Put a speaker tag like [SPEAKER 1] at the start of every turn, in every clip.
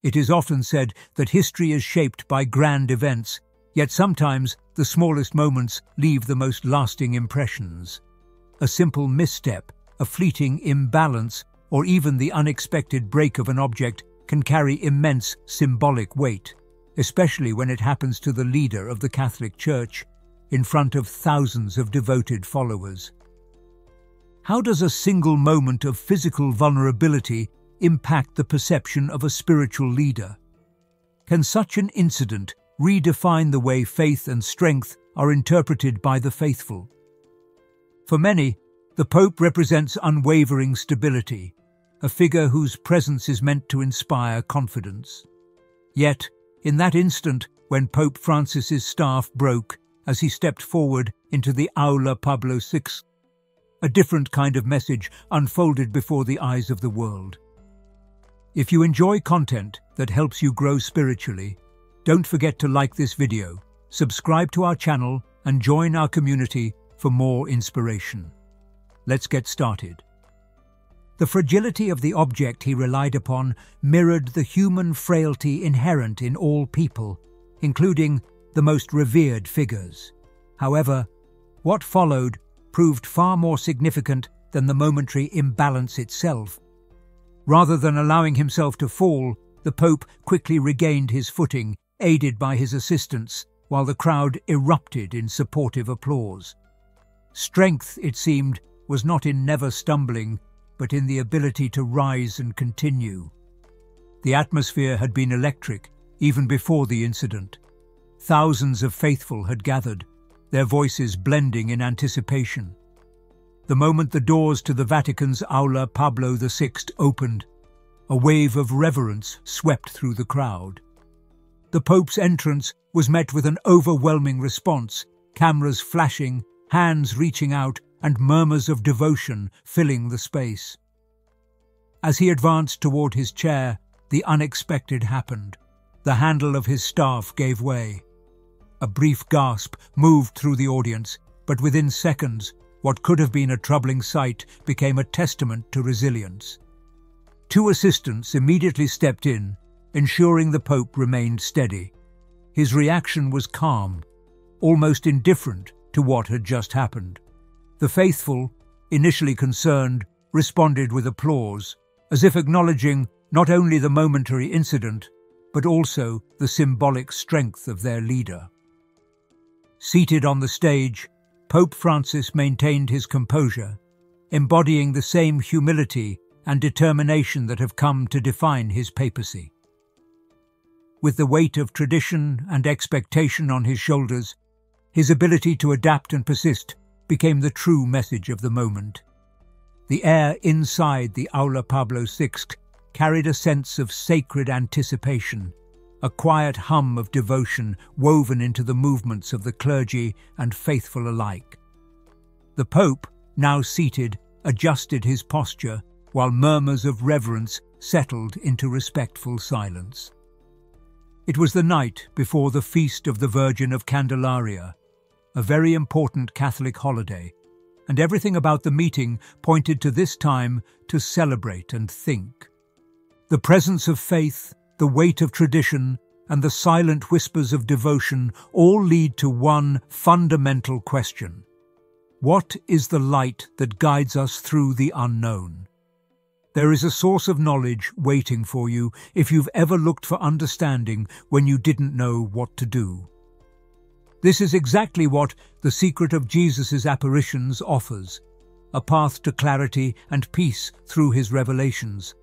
[SPEAKER 1] It is often said that history is shaped by grand events, yet sometimes the smallest moments leave the most lasting impressions. A simple misstep, a fleeting imbalance, or even the unexpected break of an object can carry immense symbolic weight, especially when it happens to the leader of the Catholic Church, in front of thousands of devoted followers. How does a single moment of physical vulnerability impact the perception of a spiritual leader? Can such an incident redefine the way faith and strength are interpreted by the faithful? For many, the Pope represents unwavering stability, a figure whose presence is meant to inspire confidence. Yet, in that instant when Pope Francis's staff broke as he stepped forward into the Aula Pablo VI, a different kind of message unfolded before the eyes of the world. If you enjoy content that helps you grow spiritually, don't forget to like this video, subscribe to our channel, and join our community for more inspiration. Let's get started. The fragility of the object he relied upon mirrored the human frailty inherent in all people, including the most revered figures. However, what followed proved far more significant than the momentary imbalance itself. Rather than allowing himself to fall, the Pope quickly regained his footing, aided by his assistants, while the crowd erupted in supportive applause. Strength, it seemed, was not in never stumbling, but in the ability to rise and continue. The atmosphere had been electric, even before the incident. Thousands of faithful had gathered, their voices blending in anticipation. The moment the doors to the Vatican's Aula Pablo VI opened, a wave of reverence swept through the crowd. The Pope's entrance was met with an overwhelming response, cameras flashing, hands reaching out, and murmurs of devotion filling the space. As he advanced toward his chair, the unexpected happened. The handle of his staff gave way. A brief gasp moved through the audience, but within seconds, what could have been a troubling sight became a testament to resilience. Two assistants immediately stepped in, ensuring the Pope remained steady. His reaction was calm, almost indifferent to what had just happened. The faithful, initially concerned, responded with applause, as if acknowledging not only the momentary incident, but also the symbolic strength of their leader. Seated on the stage, Pope Francis maintained his composure, embodying the same humility and determination that have come to define his papacy. With the weight of tradition and expectation on his shoulders, his ability to adapt and persist became the true message of the moment. The air inside the Aula Pablo VI carried a sense of sacred anticipation, a quiet hum of devotion woven into the movements of the clergy and faithful alike. The Pope, now seated, adjusted his posture, while murmurs of reverence settled into respectful silence. It was the night before the Feast of the Virgin of Candelaria, a very important Catholic holiday, and everything about the meeting pointed to this time to celebrate and think. The presence of faith, the weight of tradition, and the silent whispers of devotion all lead to one fundamental question. What is the light that guides us through the unknown? There is a source of knowledge waiting for you if you've ever looked for understanding when you didn't know what to do. This is exactly what The Secret of Jesus' Apparitions offers, a path to clarity and peace through his revelations.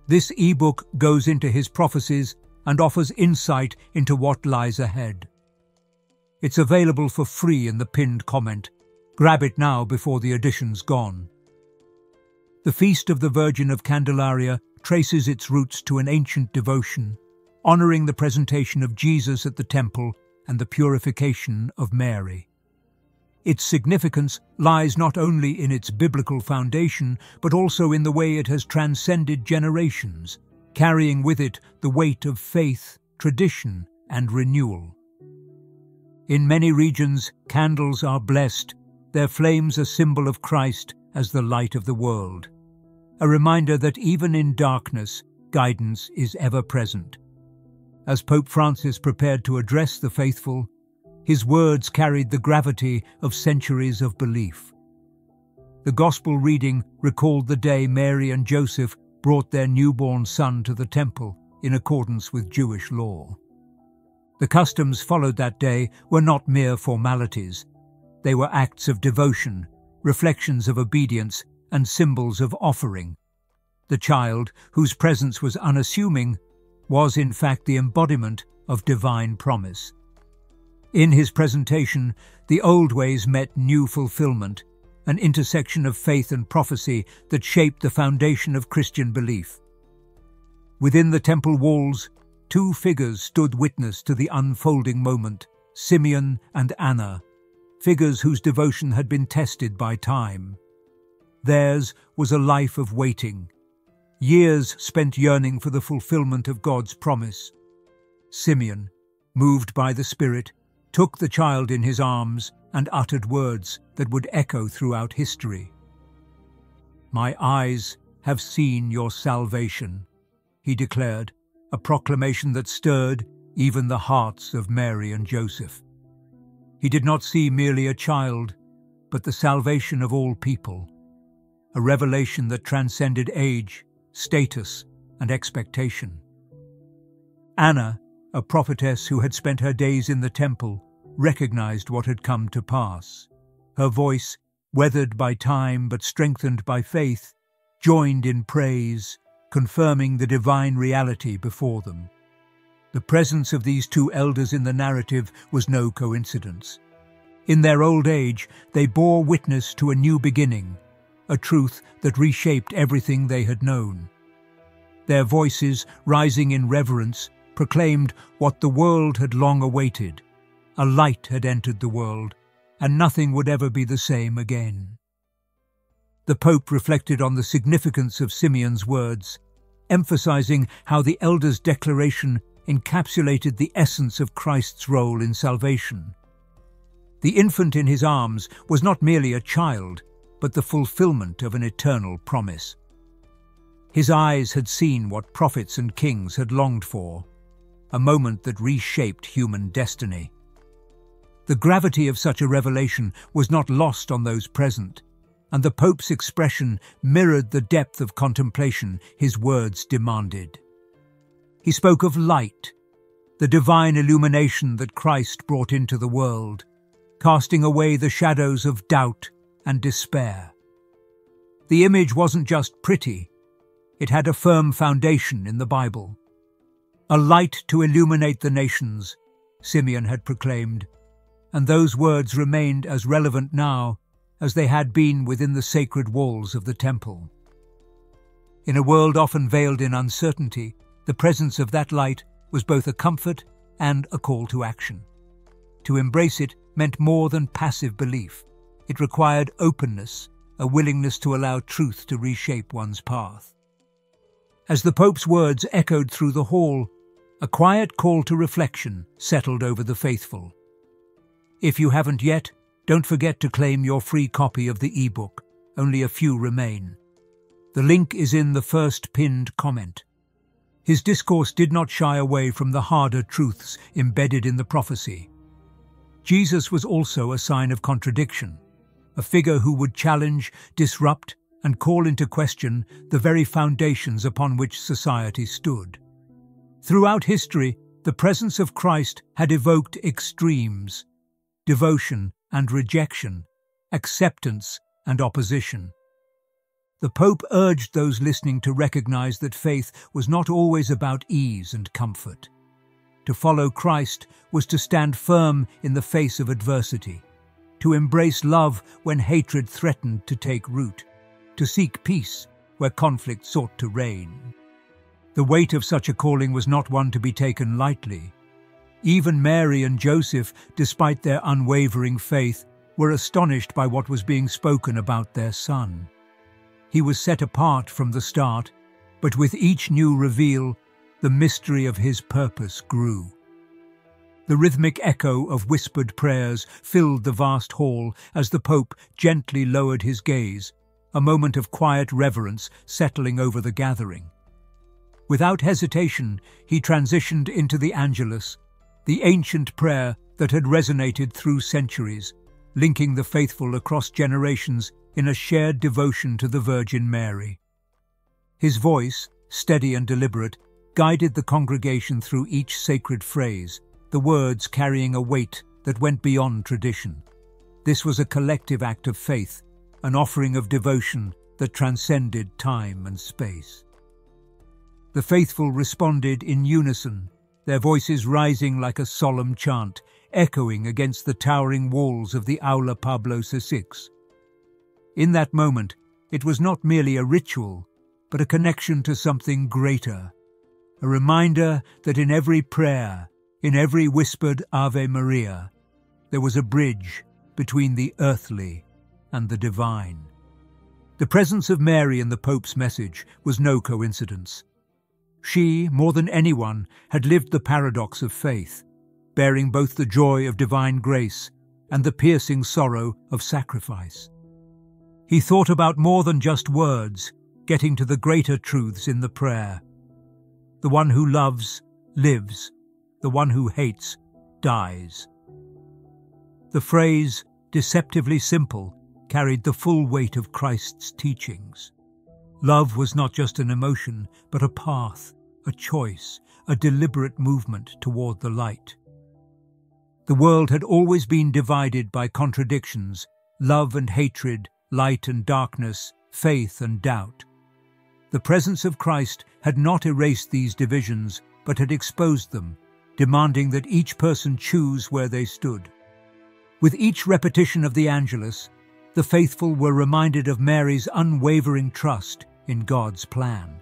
[SPEAKER 1] This ebook goes into his prophecies and offers insight into what lies ahead. It's available for free in the pinned comment. Grab it now before the edition's gone. The Feast of the Virgin of Candelaria traces its roots to an ancient devotion, honoring the presentation of Jesus at the temple and the purification of Mary. Its significance lies not only in its biblical foundation, but also in the way it has transcended generations, carrying with it the weight of faith, tradition, and renewal. In many regions, candles are blessed, their flames a symbol of Christ as the light of the world. A reminder that even in darkness, guidance is ever present. As Pope Francis prepared to address the faithful, his words carried the gravity of centuries of belief. The Gospel reading recalled the day Mary and Joseph brought their newborn son to the temple in accordance with Jewish law. The customs followed that day were not mere formalities. They were acts of devotion, reflections of obedience, and symbols of offering. The child, whose presence was unassuming, was in fact the embodiment of divine promise. In his presentation, the old ways met new fulfillment, an intersection of faith and prophecy that shaped the foundation of Christian belief. Within the temple walls, two figures stood witness to the unfolding moment, Simeon and Anna, figures whose devotion had been tested by time. Theirs was a life of waiting, years spent yearning for the fulfillment of God's promise. Simeon, moved by the Spirit, took the child in his arms and uttered words that would echo throughout history. "My eyes have seen your salvation," he declared, a proclamation that stirred even the hearts of Mary and Joseph. He did not see merely a child, but the salvation of all people, a revelation that transcended age, status, and expectation. Anna, a prophetess who had spent her days in the temple, recognized what had come to pass. Her voice, weathered by time but strengthened by faith, joined in praise, confirming the divine reality before them. The presence of these two elders in the narrative was no coincidence. In their old age, they bore witness to a new beginning, a truth that reshaped everything they had known. Their voices, rising in reverence, proclaimed what the world had long awaited. A light had entered the world, and nothing would ever be the same again. The Pope reflected on the significance of Simeon's words, emphasizing how the elders' declaration encapsulated the essence of Christ's role in salvation. The infant in his arms was not merely a child, but the fulfillment of an eternal promise. His eyes had seen what prophets and kings had longed for, a moment that reshaped human destiny. The gravity of such a revelation was not lost on those present, and the Pope's expression mirrored the depth of contemplation his words demanded. He spoke of light, the divine illumination that Christ brought into the world, casting away the shadows of doubt and despair. The image wasn't just pretty, it had a firm foundation in the Bible. A light to illuminate the nations, Simeon had proclaimed, and those words remained as relevant now as they had been within the sacred walls of the temple. In a world often veiled in uncertainty, the presence of that light was both a comfort and a call to action. To embrace it meant more than passive belief. It required openness, a willingness to allow truth to reshape one's path. As the Pope's words echoed through the hall, a quiet call to reflection settled over the faithful. If you haven't yet, don't forget to claim your free copy of the e-book. Only a few remain. The link is in the first pinned comment. His discourse did not shy away from the harder truths embedded in the prophecy. Jesus was also a sign of contradiction, a figure who would challenge, disrupt, and call into question the very foundations upon which society stood. Throughout history, the presence of Christ had evoked extremes: devotion and rejection, acceptance and opposition. The Pope urged those listening to recognize that faith was not always about ease and comfort. To follow Christ was to stand firm in the face of adversity, to embrace love when hatred threatened to take root, to seek peace where conflict sought to reign. The weight of such a calling was not one to be taken lightly. Even Mary and Joseph, despite their unwavering faith, were astonished by what was being spoken about their son. He was set apart from the start, but with each new reveal, the mystery of his purpose grew. The rhythmic echo of whispered prayers filled the vast hall as the Pope gently lowered his gaze, a moment of quiet reverence settling over the gathering. Without hesitation, he transitioned into the Angelus, the ancient prayer that had resonated through centuries, linking the faithful across generations in a shared devotion to the Virgin Mary. His voice, steady and deliberate, guided the congregation through each sacred phrase, the words carrying a weight that went beyond tradition. This was a collective act of faith, an offering of devotion that transcended time and space. The faithful responded in unison, their voices rising like a solemn chant, echoing against the towering walls of the Aula Pablo VI. In that moment, it was not merely a ritual, but a connection to something greater, a reminder that in every prayer, in every whispered Ave Maria, there was a bridge between the earthly and the divine. The presence of Mary in the Pope's message was no coincidence. She, more than anyone, had lived the paradox of faith, bearing both the joy of divine grace and the piercing sorrow of sacrifice. He thought about more than just words, getting to the greater truths in the prayer. The one who loves, lives. The one who hates, dies. The phrase, deceptively simple, carried the full weight of Christ's teachings. Love was not just an emotion, but a path, a choice, a deliberate movement toward the light. The world had always been divided by contradictions, love and hatred, light and darkness, faith and doubt. The presence of Christ had not erased these divisions, but had exposed them, demanding that each person choose where they stood. With each repetition of the Angelus, the faithful were reminded of Mary's unwavering trust in God's plan.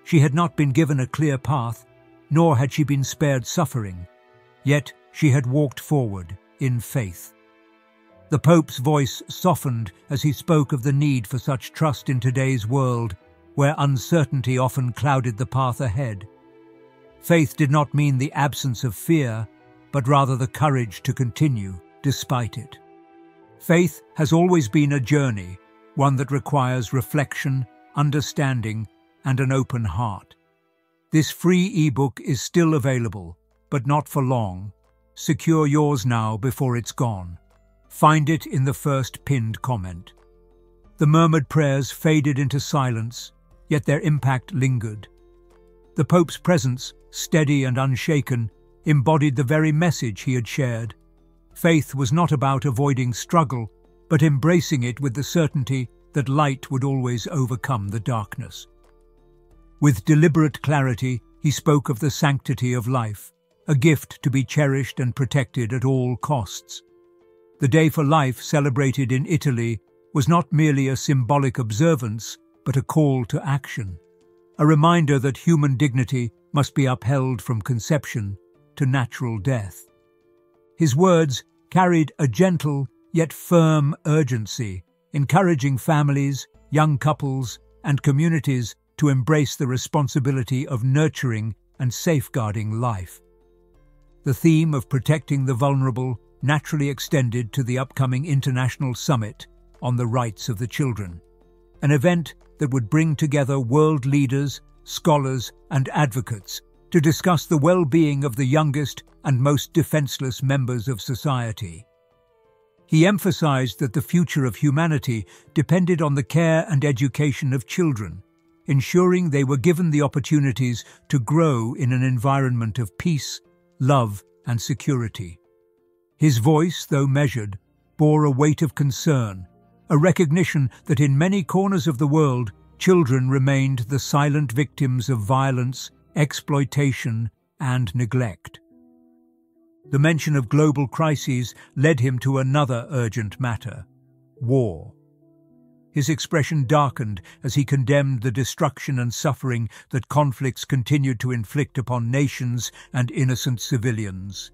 [SPEAKER 1] She had not been given a clear path, nor had she been spared suffering, yet she had walked forward in faith. The Pope's voice softened as he spoke of the need for such trust in today's world, where uncertainty often clouded the path ahead. Faith did not mean the absence of fear, but rather the courage to continue despite it. Faith has always been a journey, one that requires reflection, understanding, and an open heart. This free ebook is still available, but not for long. Secure yours now before it's gone. Find it in the first pinned comment. The murmured prayers faded into silence, yet their impact lingered. The Pope's presence, steady and unshaken, embodied the very message he had shared. Faith was not about avoiding struggle, but embracing it with the certainty that light would always overcome the darkness. With deliberate clarity, he spoke of the sanctity of life, a gift to be cherished and protected at all costs. The Day for Life, celebrated in Italy, was not merely a symbolic observance, but a call to action, a reminder that human dignity must be upheld from conception to natural death. His words carried a gentle yet firm urgency, encouraging families, young couples, and communities to embrace the responsibility of nurturing and safeguarding life. The theme of protecting the vulnerable naturally extended to the upcoming International Summit on the Rights of the Children, an event that would bring together world leaders, scholars, and advocates to discuss the well-being of the youngest and most defenseless members of society. He emphasized that the future of humanity depended on the care and education of children, ensuring they were given the opportunities to grow in an environment of peace, love, and security. His voice, though measured, bore a weight of concern, a recognition that in many corners of the world, children remained the silent victims of violence, exploitation, and neglect. The mention of global crises led him to another urgent matter: war. His expression darkened as he condemned the destruction and suffering that conflicts continued to inflict upon nations and innocent civilians.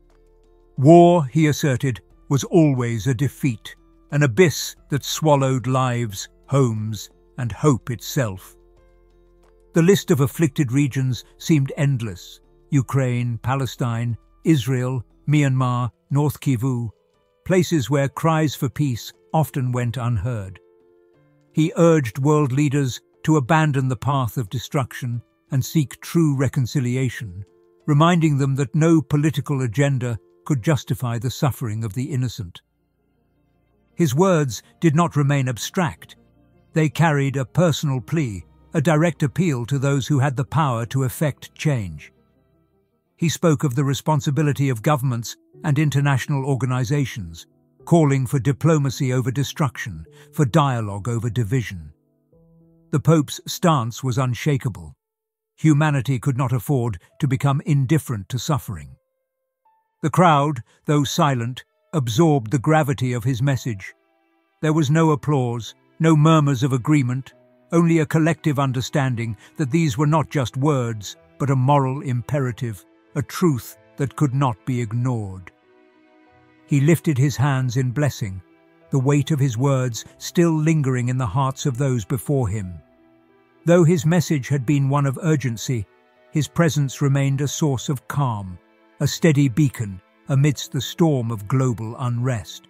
[SPEAKER 1] War, he asserted, was always a defeat, an abyss that swallowed lives, homes, and hope itself. The list of afflicted regions seemed endless: Ukraine, Palestine, Israel, Myanmar, North Kivu, places where cries for peace often went unheard. He urged world leaders to abandon the path of destruction and seek true reconciliation, reminding them that no political agenda could justify the suffering of the innocent. His words did not remain abstract. They carried a personal plea, a direct appeal to those who had the power to effect change. He spoke of the responsibility of governments and international organizations, calling for diplomacy over destruction, for dialogue over division. The Pope's stance was unshakable. Humanity could not afford to become indifferent to suffering. The crowd, though silent, absorbed the gravity of his message. There was no applause, no murmurs of agreement, only a collective understanding that these were not just words, but a moral imperative, a truth that could not be ignored. He lifted his hands in blessing, the weight of his words still lingering in the hearts of those before him. Though his message had been one of urgency, his presence remained a source of calm, a steady beacon amidst the storm of global unrest.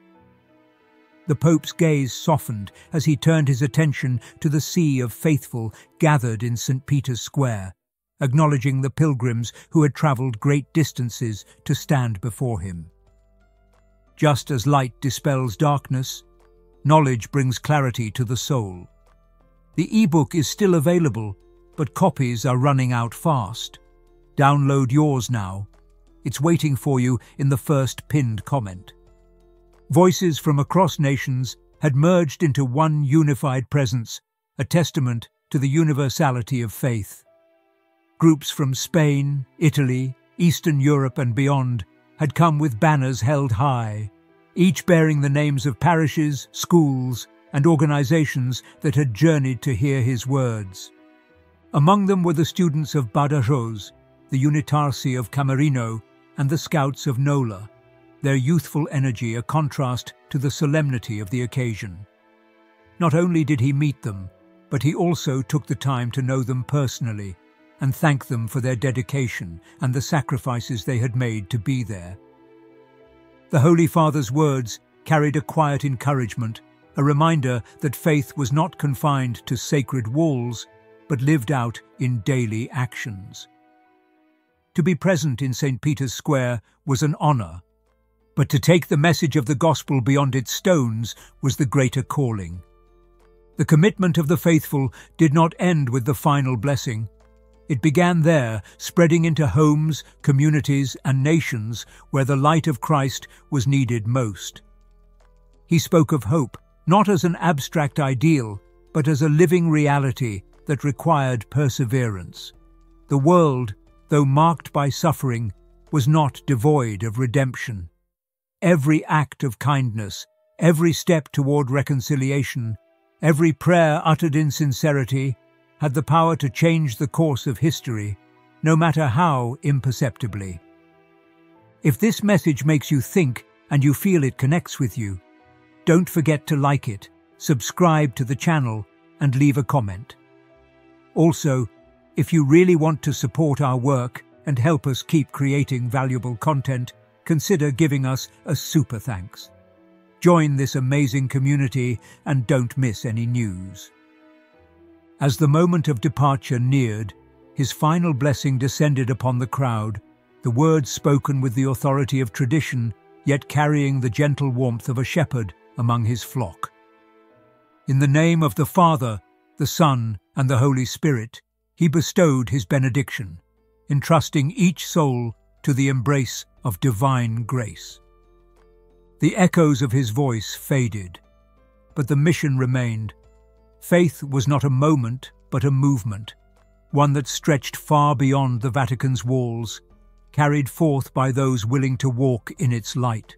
[SPEAKER 1] The Pope's gaze softened as he turned his attention to the sea of faithful gathered in St. Peter's Square, acknowledging the pilgrims who had travelled great distances to stand before him. Just as light dispels darkness, knowledge brings clarity to the soul. The e-book is still available, but copies are running out fast. Download yours now. It's waiting for you in the first pinned comment. Voices from across nations had merged into one unified presence, a testament to the universality of faith. Groups from Spain, Italy, Eastern Europe and beyond had come with banners held high, each bearing the names of parishes, schools, and organizations that had journeyed to hear his words. Among them were the students of Badajoz, the Unitarsi of Camerino, and the Scouts of Nola, their youthful energy a contrast to the solemnity of the occasion. Not only did he meet them, but he also took the time to know them personally and thank them for their dedication and the sacrifices they had made to be there. The Holy Father's words carried a quiet encouragement, a reminder that faith was not confined to sacred walls, but lived out in daily actions. To be present in St. Peter's Square was an honour, but to take the message of the gospel beyond its stones was the greater calling. The commitment of the faithful did not end with the final blessing. It began there, spreading into homes, communities, and nations where the light of Christ was needed most. He spoke of hope, not as an abstract ideal, but as a living reality that required perseverance. The world, though marked by suffering, was not devoid of redemption. Every act of kindness, every step toward reconciliation, every prayer uttered in sincerity, had the power to change the course of history, no matter how imperceptibly. If this message makes you think and you feel it connects with you, don't forget to like it, subscribe to the channel, and leave a comment. Also, if you really want to support our work and help us keep creating valuable content, consider giving us a super thanks. Join this amazing community and don't miss any news. As the moment of departure neared, his final blessing descended upon the crowd, the words spoken with the authority of tradition, yet carrying the gentle warmth of a shepherd among his flock. In the name of the Father, the Son, and the Holy Spirit, he bestowed his benediction, entrusting each soul to the embrace of divine grace. The echoes of his voice faded, but the mission remained. Faith was not a moment, but a movement, one that stretched far beyond the Vatican's walls, carried forth by those willing to walk in its light.